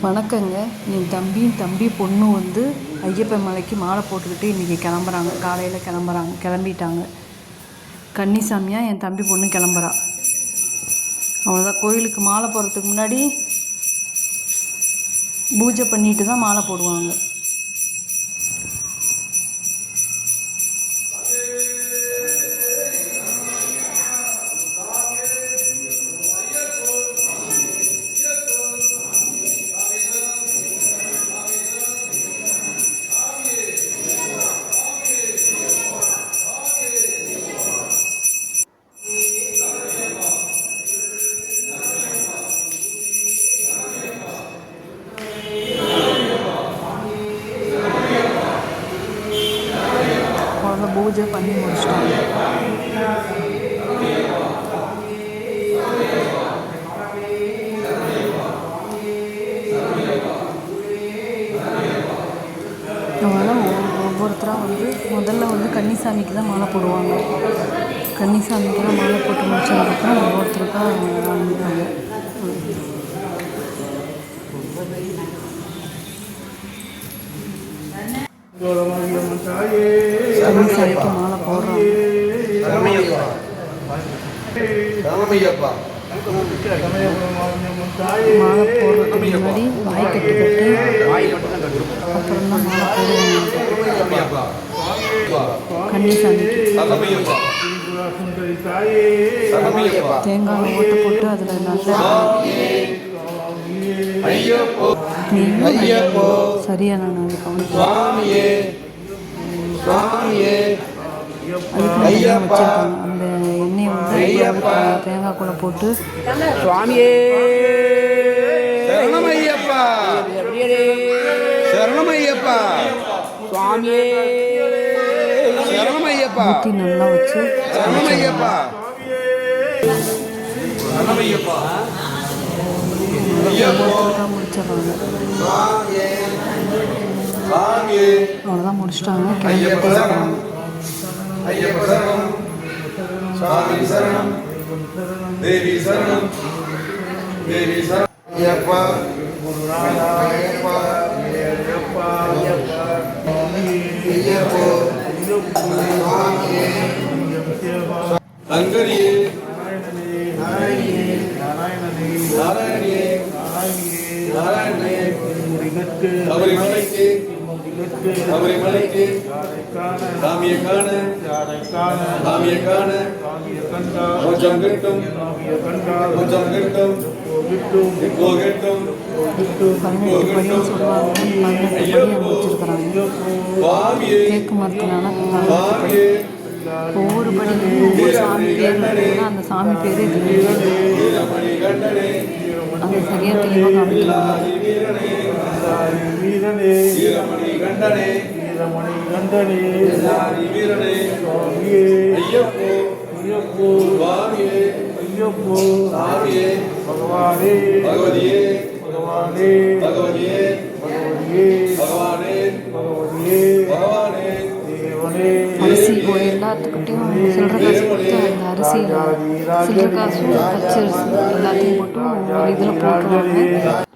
வணக்கங்க. என் தம்பி பொண்ணு வந்து ஐயப்பன் மலைக்கு மாலை போட்டுக்கிட்டு இன்றைக்கி கிளம்புறாங்க. காலையில் கிளம்பிட்டாங்க. கன்னிசாமியாக என் தம்பி பொண்ணு கிளம்புறா. அவ்வளோதான். கோயிலுக்கு மாலை போடுறதுக்கு முன்னாடி பூஜை பண்ணிட்டு தான் மாலை போடுவாங்க. பூஜை பண்ணி முடிச்சிட்டாங்க. அதனால் ஒவ்வொருத்தராக வந்து முதல்ல வந்து கன்னிசாமிக்கு தான் மாலை போடுவாங்க. கன்னிசாமிக்கெல்லாம் மாலை போட்டு முடிச்சதுக்கப்புறம் ஒவ்வொருத்தருக்காக ஆரம்பிப்பாங்க. கன்னிசாமிக்கு மாலை போடுறாங்க. மாலை போடுறதுக்கு முன்னாடி வாய் கட்டுப்பட்டு அப்புறம் தான் மாலை போடுவாங்க. கன்னிசாமிக்கு தேங்காய் ஓட்டு போட்டு அதில் நல்லா சரியா நான் அது கவனிக்கிறேன். வச்சிருக்காங்க. அந்த எண்ணெயை வந்து தேங்காய் கூட போட்டு சுவாமியே சரணமையப்பா சரணமையப்பா சுவாமியே சரணமையப்பா ஊற்றி நல்லா வச்சு சரணமையப்பா சரணமையப்பா முடிச்சிடறாங்க. அவ்வளோதான் முடிச்சிட்டாங்க. ஐயப்ப சரணம் சுவாமி சரணம் தேவி சரணம் தேவி சரணம் ஐயப்பா குருநாதாயப்பா ஐயப்பா ஐயப்போ சங்கரியே நாராயணியே நாராயணியே நாராயணியே சபரிமலைக்கு சபரிமலைக்கு சாமியை காண சாமியை காண மோட்சம் கிட்டும் மோட்சம் கிட்டும் இப்போ கிட்டும் தேக்கு மரத்தினால ஒவ்வொரு படிக்கும் ஒவ்வொரு சாமி பேர் அந்த சாமி பேர் அந்த சரியா தெளிவாக காமிக்கிறாங்க. அரிசி எல்லாத்துக்கிட்டையும் சில்லற காசு கொடுத்து அந்த அரிசியில் சில்லற காசும் பச்சரிசி எல்லாத்தையும் போட்டு ஒரு இதில் போட்டுருவாங்க.